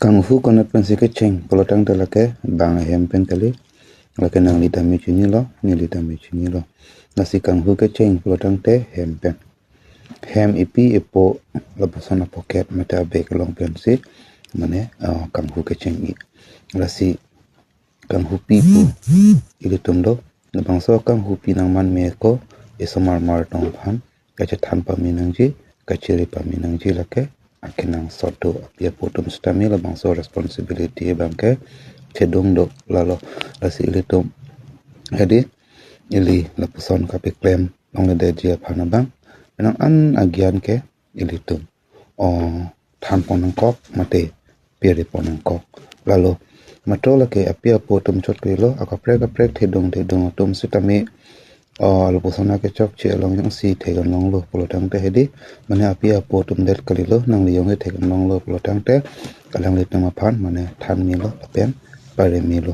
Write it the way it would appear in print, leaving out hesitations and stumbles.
Kangfu kono pensi ke cheng pelotang telake bang hem pentali lake nang lita mechini lo ni lita mechini lo nasi kangfu ke cheng pelotang te hem pen hem ipi epo labasana pocket mata bag long pensi mane kangfu ke cheng i nasi kangfu pi pu ili tumdo bangso kangfu pi nang man me ko esomar mar tong phan kache than pa minang ji kachiri pa minang ji lake akinang soto apia potom stamila bangso responsibility bangke chedong do lalo lasi ilitum hedi ili lapuson kape klem long de dia phanabang nang an agian ke ilitum than ponang kok mate pire ponang kok lalo matola ke apia potom chot kilo akaprek thedong tum sitame lupusana ke chok che long yang si thegan long lo polotang te hedi mane apia potom det kalilo nang liong he thegan long lo polotang te kalang le tama phan mane than mi lo apen pare mi lo